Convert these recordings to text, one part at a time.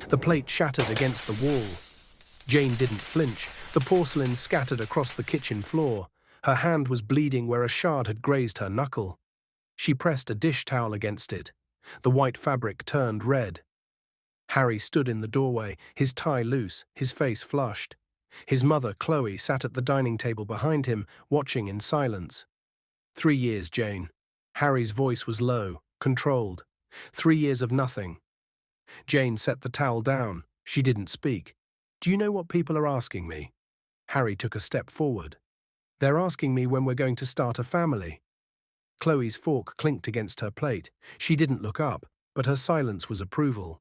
The plate shattered against the wall. Jane didn't flinch. The porcelain scattered across the kitchen floor. Her hand was bleeding where a shard had grazed her knuckle. She pressed a dish towel against it. The white fabric turned red. Harry stood in the doorway, his tie loose, his face flushed. His mother, Chloe, sat at the dining table behind him, watching in silence. 3 years, Jane. Harry's voice was low, controlled. 3 years of nothing. Jane set the towel down. She didn't speak. Do you know what people are asking me? Harry took a step forward. They're asking me when we're going to start a family. Chloe's fork clinked against her plate. She didn't look up, but her silence was approval.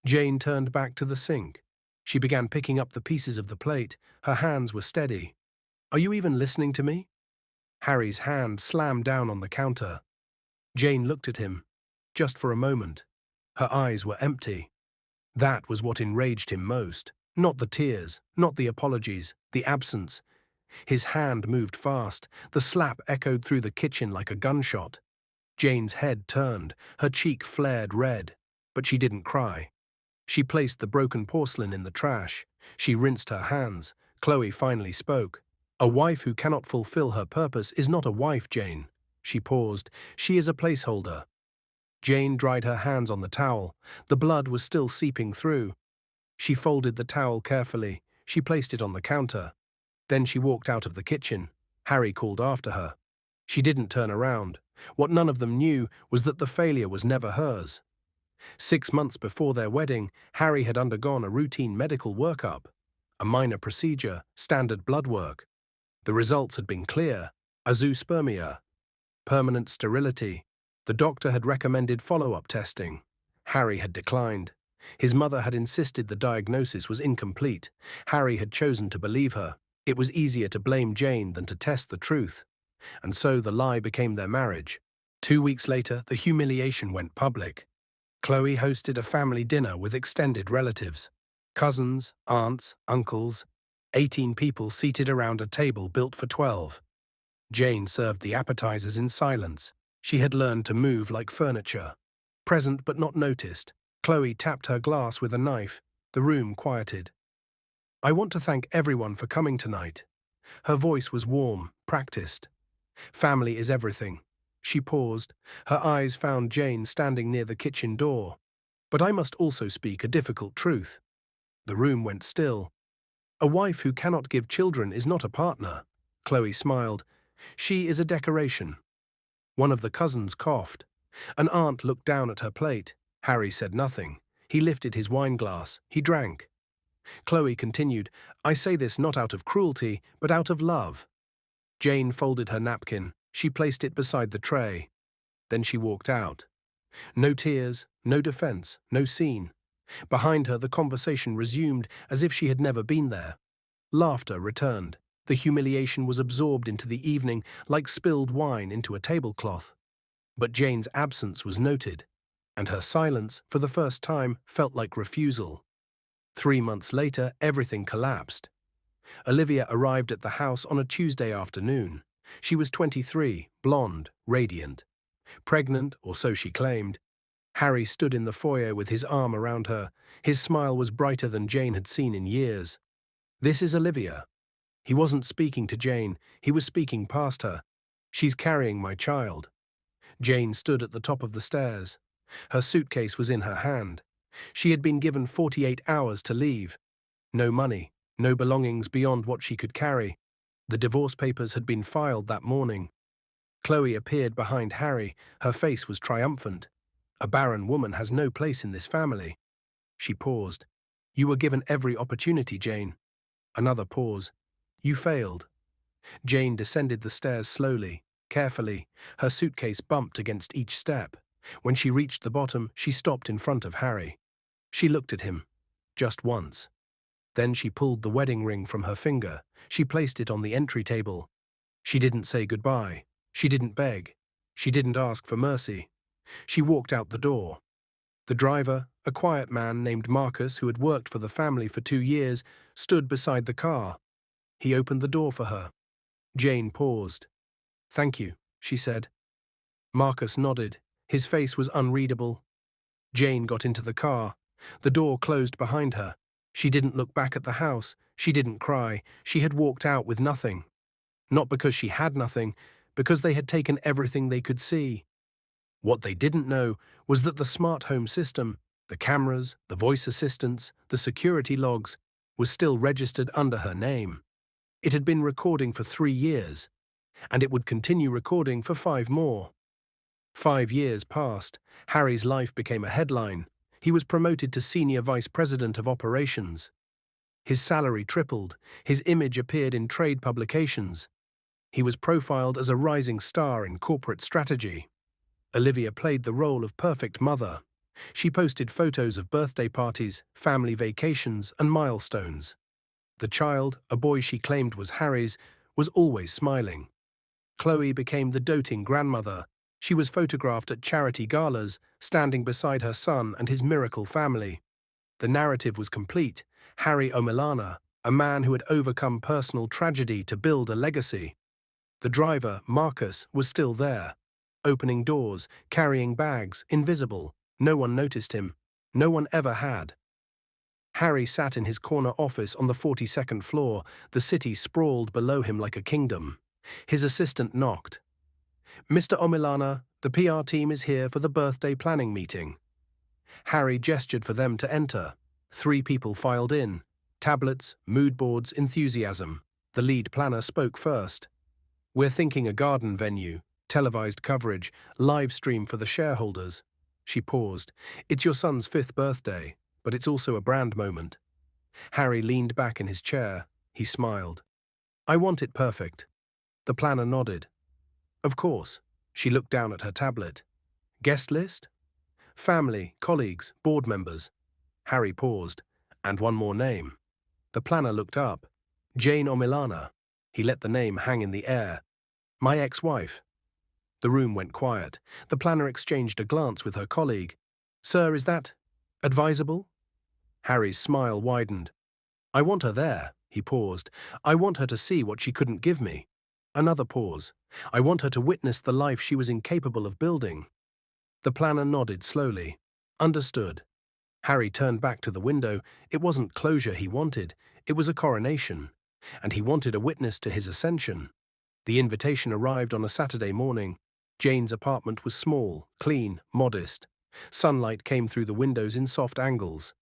Jane turned back to the sink. She began picking up the pieces of the plate. Her hands were steady. Are you even listening to me? Harry's hand slammed down on the counter. Jane looked at him. Just for a moment. Her eyes were empty. That was what enraged him most. Not the tears, not the apologies, the absence. His hand moved fast. The slap echoed through the kitchen like a gunshot. Jane's head turned. Her cheek flared red. But she didn't cry. She placed the broken porcelain in the trash. She rinsed her hands. Chloe finally spoke. A wife who cannot fulfill her purpose is not a wife, Jane. She paused. She is a placeholder. Jane dried her hands on the towel. The blood was still seeping through. She folded the towel carefully. She placed it on the counter. Then she walked out of the kitchen. Harry called after her. She didn't turn around. What none of them knew was that the failure was never hers. 6 months before their wedding, Harry had undergone a routine medical workup. A minor procedure, standard blood work. The results had been clear. Azoospermia. Permanent sterility. The doctor had recommended follow-up testing. Harry had declined. His mother had insisted the diagnosis was incomplete. Harry had chosen to believe her. It was easier to blame Jane than to test the truth. And so the lie became their marriage. 2 weeks later, the humiliation went public. Chloe hosted a family dinner with extended relatives. Cousins, aunts, uncles, 18 people seated around a table built for 12. Jane served the appetizers in silence. She had learned to move like furniture. Present but not noticed, Chloe tapped her glass with a knife. The room quieted. I want to thank everyone for coming tonight. Her voice was warm, practiced. Family is everything. She paused. Her eyes found Jane standing near the kitchen door. But I must also speak a difficult truth. The room went still. A wife who cannot give children is not a partner. Chloe smiled. She is a decoration. One of the cousins coughed. An aunt looked down at her plate. Harry said nothing. He lifted his wine glass. He drank. Chloe continued, I say this not out of cruelty, but out of love. Jane folded her napkin. She placed it beside the tray. Then she walked out. No tears, no defense, no scene. Behind her, the conversation resumed as if she had never been there. Laughter returned. The humiliation was absorbed into the evening like spilled wine into a tablecloth. But Jane's absence was noted, and her silence, for the first time, felt like refusal. 3 months later, everything collapsed. Olivia arrived at the house on a Tuesday afternoon. She was 23, blonde, radiant. Pregnant, or so she claimed. Harry stood in the foyer with his arm around her. His smile was brighter than Jane had seen in years. This is Olivia. He wasn't speaking to Jane. He was speaking past her. She's carrying my child. Jane stood at the top of the stairs. Her suitcase was in her hand. She had been given 48 hours to leave. No money, no belongings beyond what she could carry. The divorce papers had been filed that morning. Chloe appeared behind Harry. Her face was triumphant. A barren woman has no place in this family. She paused. You were given every opportunity, Jane. Another pause. You failed. Jane descended the stairs slowly, carefully. Her suitcase bumped against each step. When she reached the bottom, she stopped in front of Harry. She looked at him, just once. Then she pulled the wedding ring from her finger. She placed it on the entry table. She didn't say goodbye. She didn't beg. She didn't ask for mercy. She walked out the door. The driver, a quiet man named Marcus who had worked for the family for 2 years, stood beside the car. He opened the door for her. Jane paused. Thank you, she said. Marcus nodded. His face was unreadable. Jane got into the car. The door closed behind her. She didn't look back at the house. She didn't cry. She had walked out with nothing. Not because she had nothing, because they had taken everything they could see. What they didn't know was that the smart home system, the cameras, the voice assistants, the security logs, was still registered under her name. It had been recording for 3 years, and it would continue recording for 5 more. 5 years passed. Harry's life became a headline. He was promoted to Senior Vice President of Operations. His salary tripled. His image appeared in trade publications. He was profiled as a rising star in corporate strategy. Olivia played the role of perfect mother. She posted photos of birthday parties, family vacations, and milestones. The child, a boy she claimed was Harry's, was always smiling. Chloe became the doting grandmother. She was photographed at charity galas, standing beside her son and his miracle family. The narrative was complete. Harry Omilana, a man who had overcome personal tragedy to build a legacy. The driver, Marcus, was still there, opening doors, carrying bags, invisible. No one noticed him. No one ever had. Harry sat in his corner office on the 42nd floor. The city sprawled below him like a kingdom. His assistant knocked. "Mr. Omilana, the PR team is here for the birthday planning meeting." Harry gestured for them to enter. 3 people filed in. Tablets, mood boards, enthusiasm. The lead planner spoke first. "We're thinking a garden venue, televised coverage, live stream for the shareholders." She paused. "It's your son's 5th birthday, but it's also a brand moment." Harry leaned back in his chair. He smiled. "I want it perfect." The planner nodded. "Of course." She looked down at her tablet. "Guest list?" "Family, colleagues, board members." Harry paused. "And one more name." The planner looked up. "Jane Omilana." He let the name hang in the air. "My ex-wife." The room went quiet. The planner exchanged a glance with her colleague. "Sir, is that advisable?" Harry's smile widened. "I want her there." He paused. "I want her to see what she couldn't give me." Another pause. "I want her to witness the life she was incapable of building." The planner nodded slowly. "Understood." Harry turned back to the window. It wasn't closure he wanted. It was a coronation. And he wanted a witness to his ascension. The invitation arrived on a Saturday morning. Jane's apartment was small, clean, modest. Sunlight came through the windows in soft angles.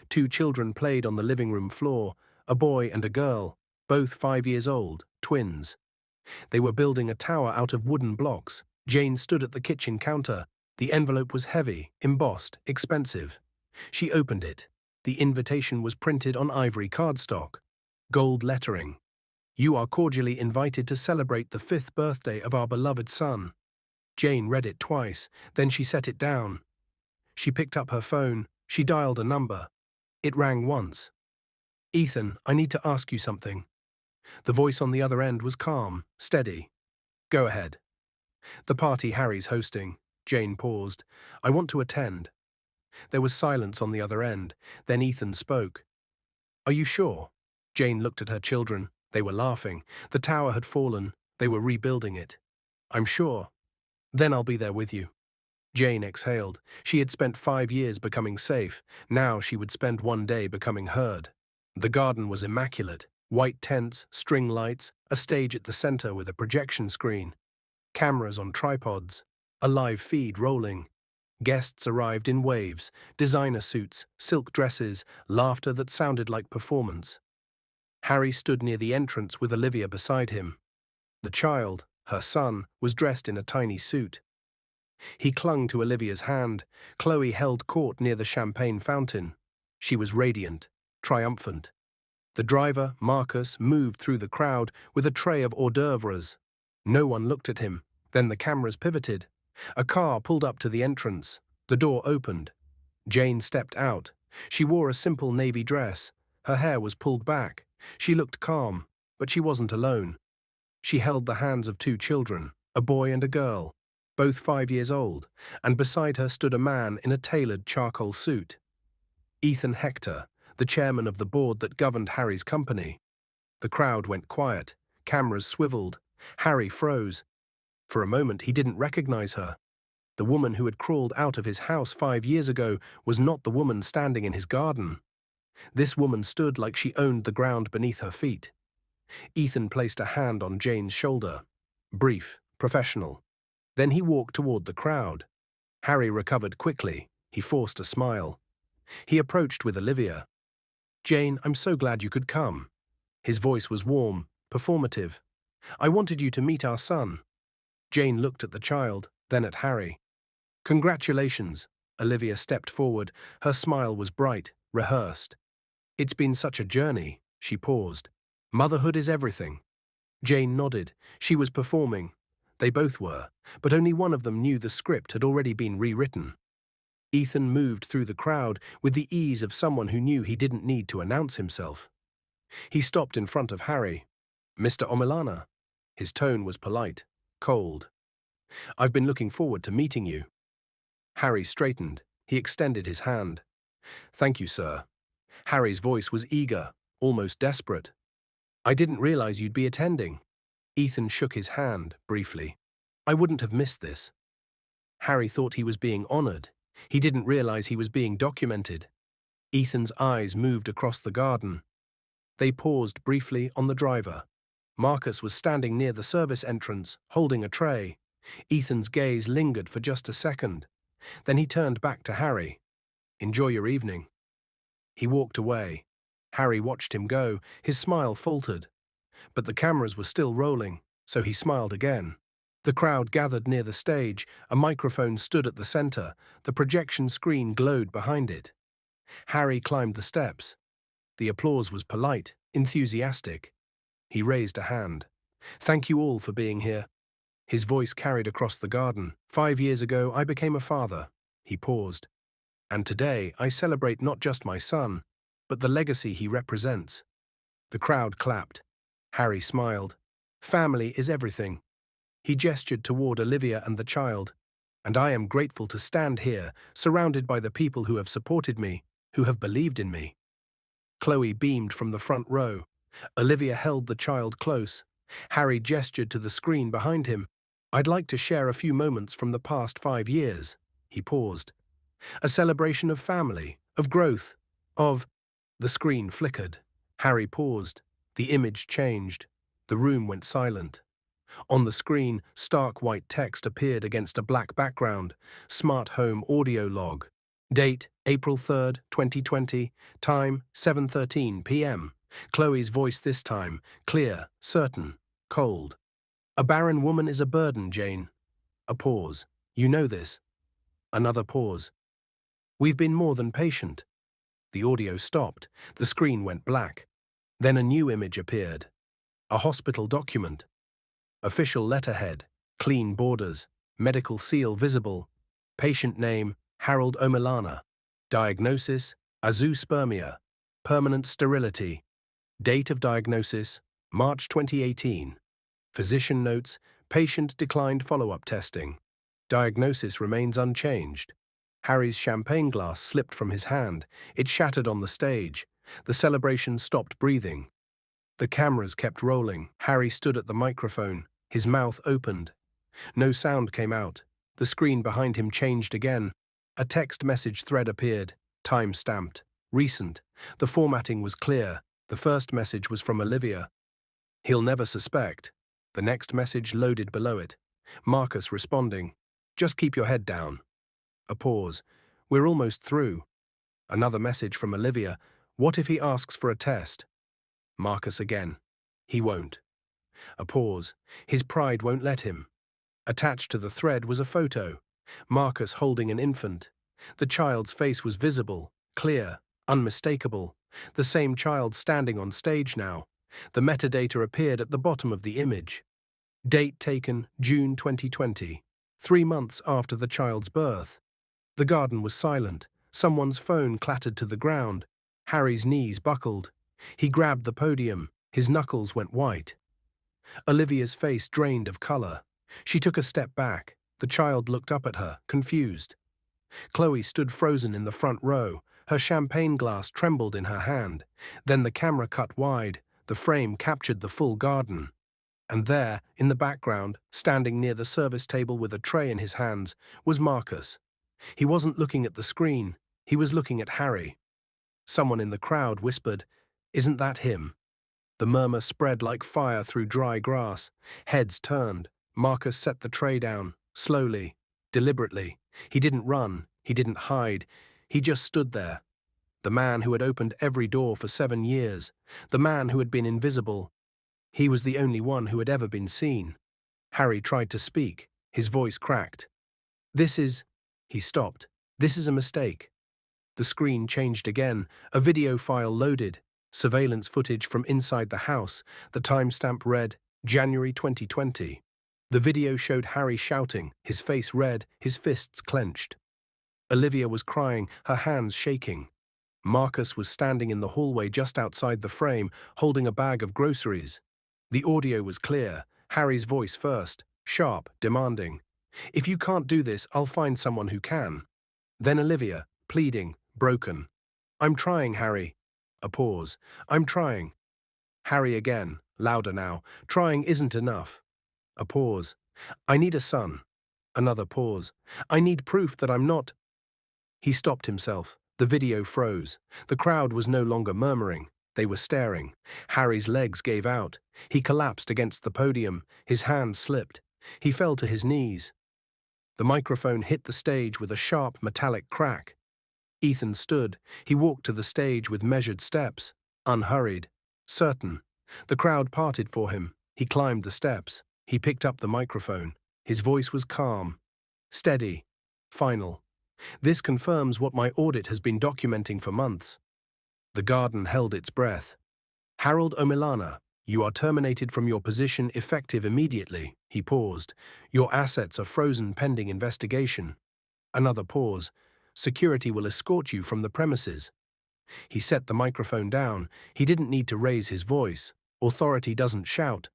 2 children played on the living room floor, a boy and a girl, both 5 years old, twins. They were building a tower out of wooden blocks. Jane stood at the kitchen counter. The envelope was heavy, embossed, expensive. She opened it. The invitation was printed on ivory cardstock. Gold lettering. "You are cordially invited to celebrate the 5th birthday of our beloved son." Jane read it twice, then she set it down. She picked up her phone. She dialed a number. It rang once. "Ethan, I need to ask you something." The voice on the other end was calm, steady. "Go ahead." "The party Harry's hosting." Jane paused. "I want to attend." There was silence on the other end. Then Ethan spoke. "Are you sure?" Jane looked at her children. They were laughing. The tower had fallen. They were rebuilding it. "I'm sure." "Then I'll be there with you." Jane exhaled. She had spent 5 years becoming safe. Now she would spend 1 day becoming heard. The garden was immaculate. White tents, string lights, a stage at the center with a projection screen. Cameras on tripods. A live feed rolling. Guests arrived in waves. Designer suits, silk dresses, laughter that sounded like performance. Harry stood near the entrance with Olivia beside him. The child, her son, was dressed in a tiny suit. He clung to Olivia's hand. Chloe held court near the champagne fountain. She was radiant, triumphant. The driver, Marcus, moved through the crowd with a tray of hors d'oeuvres. No one looked at him. Then the cameras pivoted. A car pulled up to the entrance. The door opened. Jane stepped out. She wore a simple navy dress. Her hair was pulled back. She looked calm, but she wasn't alone. She held the hands of 2 children, a boy and a girl, both 5 years old, and beside her stood a man in a tailored charcoal suit. Ethan Hector, the chairman of the board that governed Harry's company. The crowd went quiet. Cameras swiveled. Harry froze. For a moment he didn't recognize her. The woman who had crawled out of his house 5 years ago was not the woman standing in his garden. This woman stood like she owned the ground beneath her feet. Ethan placed a hand on Jane's shoulder. Brief, professional. Then he walked toward the crowd. Harry recovered quickly. He forced a smile. He approached with Olivia. "Jane, I'm so glad you could come." His voice was warm, performative. "I wanted you to meet our son." Jane looked at the child, then at Harry. "Congratulations." Olivia stepped forward. Her smile was bright, rehearsed. "It's been such a journey." She paused. "Motherhood is everything." Jane nodded. She was performing. They both were, but only one of them knew the script had already been rewritten. Ethan moved through the crowd with the ease of someone who knew he didn't need to announce himself. He stopped in front of Harry. "Mr. Omilana." His tone was polite, cold. "I've been looking forward to meeting you." Harry straightened. He extended his hand. "Thank you, sir." Harry's voice was eager, almost desperate. "I didn't realize you'd be attending." Ethan shook his hand, briefly. "I wouldn't have missed this." Harry thought he was being honored. He didn't realize he was being documented. Ethan's eyes moved across the garden. They paused briefly on the driver. Marcus was standing near the service entrance, holding a tray. Ethan's gaze lingered for just a second. Then he turned back to Harry. "Enjoy your evening." He walked away. Harry watched him go. His smile faltered. But the cameras were still rolling, so he smiled again. The crowd gathered near the stage. A microphone stood at the center. The projection screen glowed behind it. Harry climbed the steps. The applause was polite, enthusiastic. He raised a hand. "Thank you all for being here." His voice carried across the garden. 5 years ago, I became a father." He paused. "And today, I celebrate not just my son, but the legacy he represents." The crowd clapped. Harry smiled. "Family is everything." He gestured toward Olivia and the child. "And I am grateful to stand here, surrounded by the people who have supported me, who have believed in me." Chloe beamed from the front row. Olivia held the child close. Harry gestured to the screen behind him. "I'd like to share a few moments from the past 5 years." He paused. "A celebration of family, of growth, of—" The screen flickered. Harry paused. The image changed. The room went silent. On the screen, stark white text appeared against a black background. Smart home audio log. Date, April 3rd, 2020. Time, 7:13 p.m. Chloe's voice this time, clear, certain, cold. "A barren woman is a burden, Jane." A pause. "You know this." Another pause. "We've been more than patient." The audio stopped. The screen went black. Then a new image appeared. A hospital document. Official letterhead, clean borders, medical seal visible. Patient name, Harold Omilana. Diagnosis, azoospermia. Permanent sterility. Date of diagnosis, March 2018. Physician notes, patient declined follow-up testing. Diagnosis remains unchanged. Harry's champagne glass slipped from his hand. It shattered on the stage. The celebration stopped breathing. The cameras kept rolling. Harry stood at the microphone. His mouth opened. No sound came out. The screen behind him changed again. A text message thread appeared, time-stamped, recent. The formatting was clear. The first message was from Olivia. "He'll never suspect." The next message loaded below it. Marcus responding. "Just keep your head down." A pause. "We're almost through." Another message from Olivia. "What if he asks for a test?" Marcus again. "He won't." A pause. "His pride won't let him." Attached to the thread was a photo. Marcus holding an infant. The child's face was visible, clear, unmistakable. The same child standing on stage now. The metadata appeared at the bottom of the image. Date taken, June 2020. 3 months after the child's birth. The garden was silent. Someone's phone clattered to the ground. Harry's knees buckled. He grabbed the podium. His knuckles went white. Olivia's face drained of color. She took a step back. The child looked up at her, confused. Chloe stood frozen in the front row. Her champagne glass trembled in her hand. Then the camera cut wide. The frame captured the full garden. And there, in the background, standing near the service table with a tray in his hands, was Marcus. He wasn't looking at the screen, he was looking at Harry. Someone in the crowd whispered, "Isn't that him?" The murmur spread like fire through dry grass. Heads turned. Marcus set the tray down, slowly, deliberately. He didn't run, he didn't hide, he just stood there. The man who had opened every door for 7 years, the man who had been invisible. He was the only one who had ever been seen. Harry tried to speak, his voice cracked. "This is—" He stopped. "This is a mistake." The screen changed again, a video file loaded, surveillance footage from inside the house. The timestamp read, January 2020. The video showed Harry shouting, his face red, his fists clenched. Olivia was crying, her hands shaking. Marcus was standing in the hallway just outside the frame, holding a bag of groceries. The audio was clear, Harry's voice first, sharp, demanding. "If you can't do this, I'll find someone who can." Then Olivia, pleading, broken. "I'm trying, Harry." A pause. "I'm trying." Harry again, louder now. "Trying isn't enough." A pause. "I need a son." Another pause. "I need proof that I'm not—" He stopped himself. The video froze. The crowd was no longer murmuring. They were staring. Harry's legs gave out. He collapsed against the podium. His hands slipped. He fell to his knees. The microphone hit the stage with a sharp metallic crack. Ethan stood. He walked to the stage with measured steps, unhurried, certain. The crowd parted for him. He climbed the steps. He picked up the microphone. His voice was calm, steady, final. "This confirms what my audit has been documenting for months." The garden held its breath. "Harold O'Milana, you are terminated from your position effective immediately." He paused. "Your assets are frozen pending investigation." Another pause. "Security will escort you from the premises." He set the microphone down. He didn't need to raise his voice. Authority doesn't shout.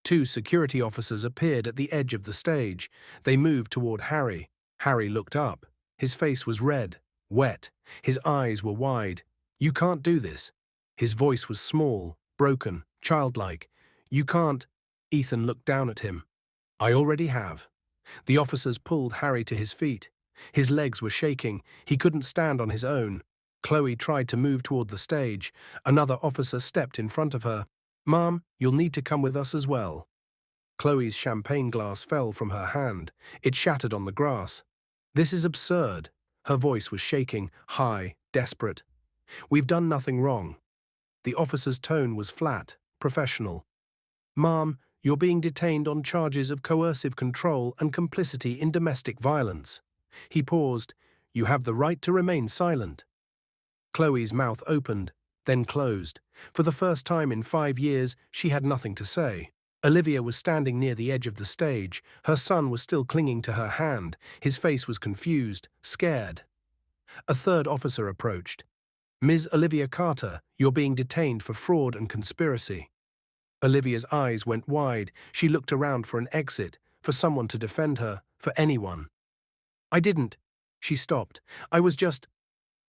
2 security officers appeared at the edge of the stage. They moved toward Harry. Harry looked up. His face was red, wet. His eyes were wide. "You can't do this." His voice was small, broken, childlike. "You can't—" Ethan looked down at him. "I already have." The officers pulled Harry to his feet. His legs were shaking. He couldn't stand on his own. Chloe tried to move toward the stage. Another officer stepped in front of her. "Mom, you'll need to come with us as well." Chloe's champagne glass fell from her hand. It shattered on the grass. "This is absurd." Her voice was shaking, high, desperate. "We've done nothing wrong." The officer's tone was flat, professional. "Mom, you're being detained on charges of coercive control and complicity in domestic violence." He paused. "You have the right to remain silent." Chloe's mouth opened, then closed. For the first time in 5 years, she had nothing to say. Olivia was standing near the edge of the stage. Her son was still clinging to her hand. His face was confused, scared. A third officer approached. "Ms. Olivia Carter, you're being detained for fraud and conspiracy." Olivia's eyes went wide. She looked around for an exit, for someone to defend her, for anyone. "I didn't." She stopped. "I was just—"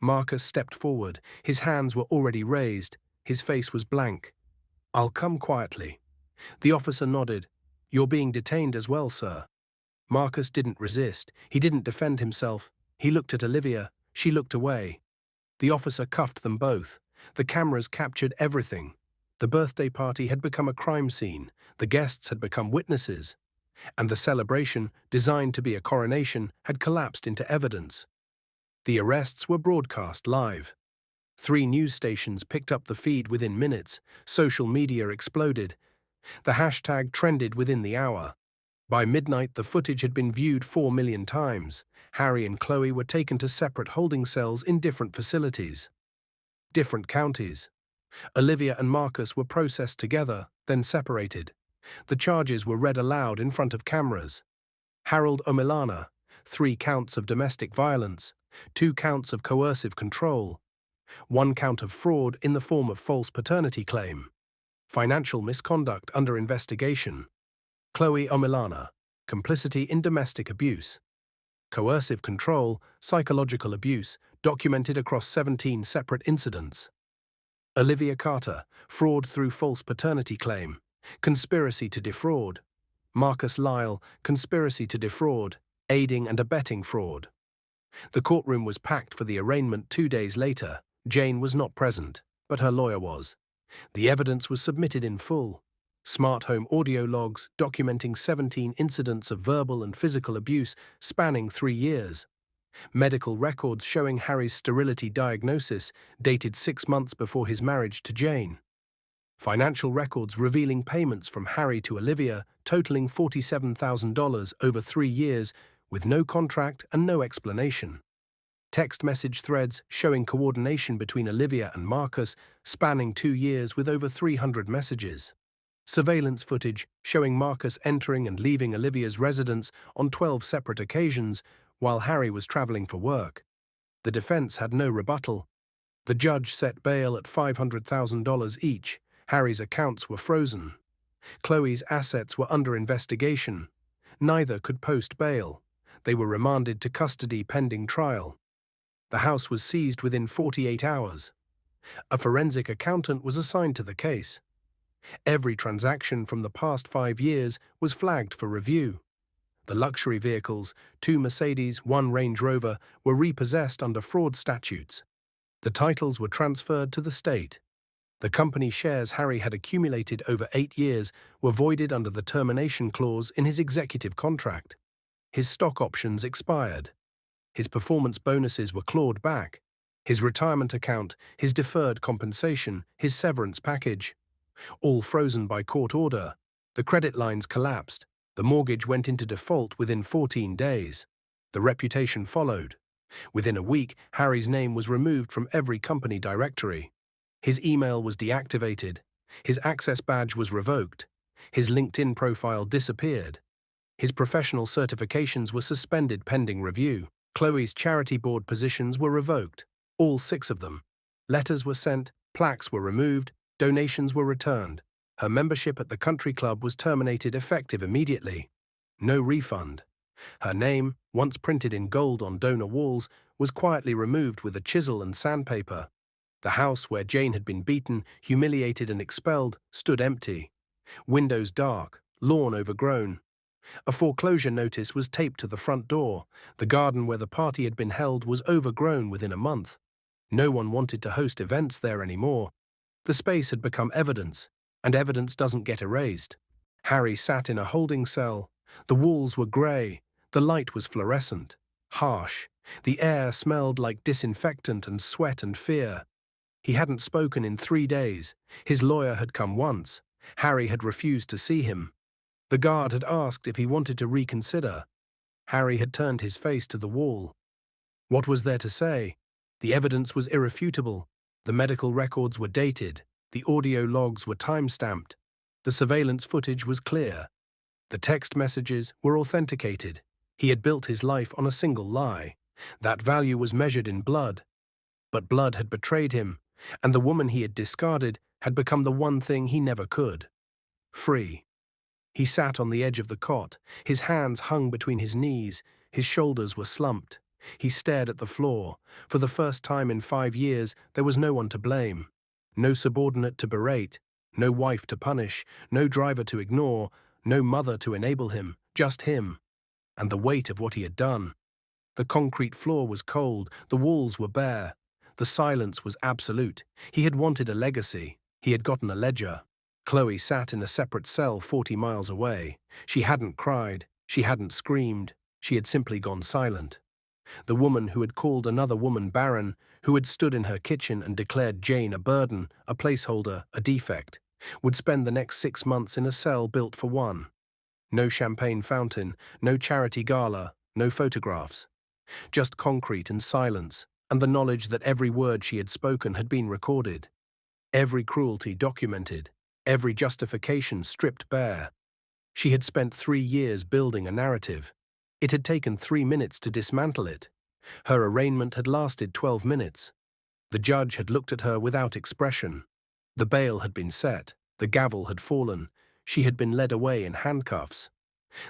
Marcus stepped forward. His hands were already raised. His face was blank. "I'll come quietly." The officer nodded. "You're being detained as well, sir." Marcus didn't resist. He didn't defend himself. He looked at Olivia. She looked away. The officer cuffed them both. The cameras captured everything. The birthday party had become a crime scene. The guests had become witnesses. And the celebration, designed to be a coronation, had collapsed into evidence. The arrests were broadcast live. 3 news stations picked up the feed within minutes. Social media exploded. The hashtag trended within the hour. By midnight, the footage had been viewed 4 million times. Harry and Chloe were taken to separate holding cells in different facilities. Different counties. Olivia and Marcus were processed together, then separated. The charges were read aloud in front of cameras. Harold O'Milana, 3 counts of domestic violence, 2 counts of coercive control, 1 count of fraud in the form of false paternity claim, financial misconduct under investigation. Chloe O'Milana, complicity in domestic abuse. Coercive control, psychological abuse, documented across 17 separate incidents. Olivia Carter, fraud through false paternity claim, Conspiracy to defraud. Marcus Lyle, conspiracy to defraud, aiding and abetting fraud. The courtroom was packed for the arraignment 2 days later. Jane was not present, but her lawyer was. The evidence was submitted in full. Smart home audio logs documenting 17 incidents of verbal and physical abuse spanning 3 years. Medical records showing Harry's sterility diagnosis dated 6 months before his marriage to Jane. Financial records revealing payments from Harry to Olivia totaling $47,000 over 3 years with no contract and no explanation. Text message threads showing coordination between Olivia and Marcus spanning 2 years with over 300 messages. Surveillance footage showing Marcus entering and leaving Olivia's residence on 12 separate occasions while Harry was traveling for work. The defense had no rebuttal. The judge set bail at $500,000 each. Harry's accounts were frozen. Chloe's assets were under investigation. Neither could post bail. They were remanded to custody pending trial. The house was seized within 48 hours. A forensic accountant was assigned to the case. Every transaction from the past 5 years was flagged for review. The luxury vehicles, 2 Mercedes, 1 Range Rover, were repossessed under fraud statutes. The titles were transferred to the state. The company shares Harry had accumulated over 8 years were voided under the termination clause in his executive contract. His stock options expired. His performance bonuses were clawed back. His retirement account, his deferred compensation, his severance package. All frozen by court order. The credit lines collapsed. The mortgage went into default within 14 days. The reputation followed. Within a week, Harry's name was removed from every company directory. His email was deactivated. His access badge was revoked. His LinkedIn profile disappeared. His professional certifications were suspended pending review. Chloe's charity board positions were revoked. All 6 of them. Letters were sent, plaques were removed, donations were returned. Her membership at the country club was terminated effective immediately. No refund. Her name, once printed in gold on donor walls, was quietly removed with a chisel and sandpaper. The house where Jane had been beaten, humiliated and expelled stood empty. Windows dark, lawn overgrown. A foreclosure notice was taped to the front door. The garden where the party had been held was overgrown within a month. No one wanted to host events there anymore. The space had become evidence, and evidence doesn't get erased. Harry sat in a holding cell. The walls were grey. The light was fluorescent, harsh. The air smelled like disinfectant and sweat and fear. He hadn't spoken in 3 days. His lawyer had come once. Harry had refused to see him. The guard had asked if he wanted to reconsider. Harry had turned his face to the wall. What was there to say? The evidence was irrefutable. The medical records were dated. The audio logs were time-stamped. The surveillance footage was clear. The text messages were authenticated. He had built his life on a single lie. That value was measured in blood. But blood had betrayed him, and the woman he had discarded had become the one thing he never could. Free. He sat on the edge of the cot. His hands hung between his knees. His shoulders were slumped. He stared at the floor. For the first time in 5 years, there was no one to blame. No subordinate to berate. No wife to punish. No driver to ignore. No mother to enable him. Just him. And the weight of what he had done. The concrete floor was cold. The walls were bare. The silence was absolute. He had wanted a legacy. He had gotten a ledger. Chloe sat in a separate cell 40 miles away. She hadn't cried. She hadn't screamed. She had simply gone silent. The woman who had called another woman Barren, who had stood in her kitchen and declared Jane a burden, a placeholder, a defect, would spend the next 6 months in a cell built for one. No champagne fountain, no charity gala, no photographs. Just concrete and silence, and the knowledge that every word she had spoken had been recorded. Every cruelty documented. Every justification stripped bare. She had spent 3 years building a narrative. It had taken 3 minutes to dismantle it. Her arraignment had lasted 12 minutes. The judge had looked at her without expression. The bail had been set. The gavel had fallen. She had been led away in handcuffs.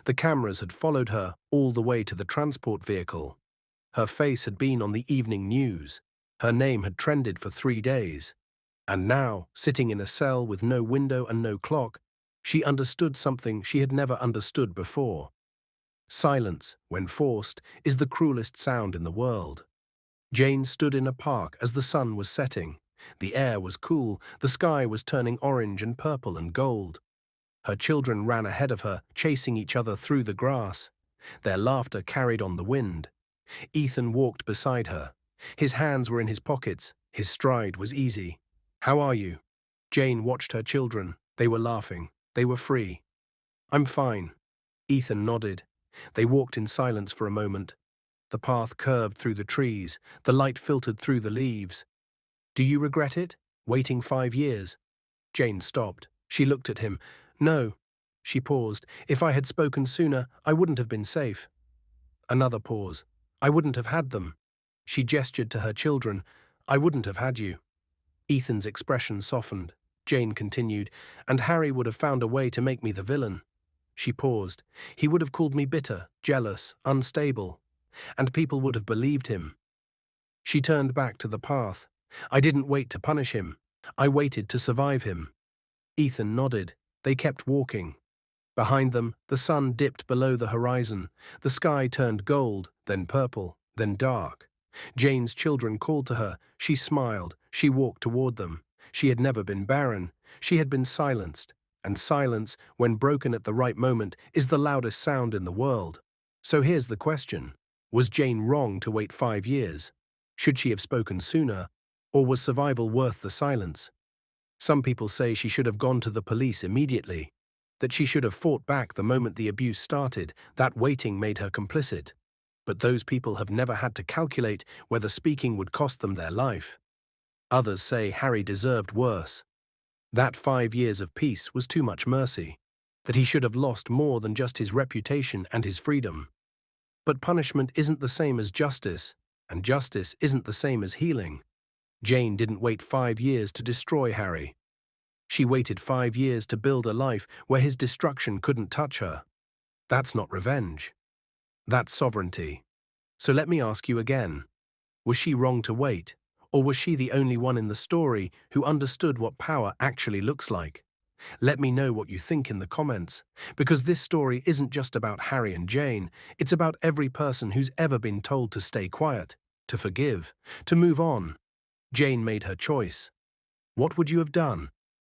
The cameras had followed her all the way to the transport vehicle. Her face had been on the evening news. Her name had trended for 3 days. And now, sitting in a cell with no window and no clock, She understood something she had never understood before. Silence, when forced, is the cruelest sound in the world. Jane stood in a park as the sun was setting. The air was cool, the sky was turning orange and purple and gold. Her children ran ahead of her, chasing each other through the grass. Their laughter carried on the wind. Ethan walked beside her. His hands were in his pockets, his stride was easy. "How are you?" Jane watched her children. They were laughing. They were free. "I'm fine." Ethan nodded. They walked in silence for a moment. The path curved through the trees. The light filtered through the leaves. "Do you regret it? Waiting 5 years?" Jane stopped. She looked at him. "No." She paused. "If I had spoken sooner, I wouldn't have been safe." Another pause. "I wouldn't have had them." She gestured to her children. "I wouldn't have had you." Ethan's expression softened. Jane continued, "And Harry would have found a way to make me the villain." She paused. "He would have called me bitter, jealous, unstable. And people would have believed him." She turned back to the path. "I didn't wait to punish him. I waited to survive him." Ethan nodded. They kept walking. Behind them, the sun dipped below the horizon. The sky turned gold, then purple, then dark. Jane's children called to her. She smiled. She walked toward them. She had never been barren. She had been silenced. And silence, when broken at the right moment, is the loudest sound in the world. So here's the question. Was Jane wrong to wait 5 years? Should she have spoken sooner? Or was survival worth the silence? Some people say she should have gone to the police immediately, that she should have fought back the moment the abuse started, that waiting made her complicit. But those people have never had to calculate whether speaking would cost them their life. Others say Harry deserved worse. That 5 years of peace was too much mercy, that he should have lost more than just his reputation and his freedom. But punishment isn't the same as justice, and justice isn't the same as healing. Jane didn't wait 5 years to destroy Harry. She waited 5 years to build a life where his destruction couldn't touch her. That's not revenge. That's sovereignty. So let me ask you again. Was she wrong to wait? Or was she the only one in the story who understood what power actually looks like? Let me know what you think in the comments, because this story isn't just about Harry and Jane, it's about every person who's ever been told to stay quiet, to forgive, to move on. Jane made her choice. What would you have done?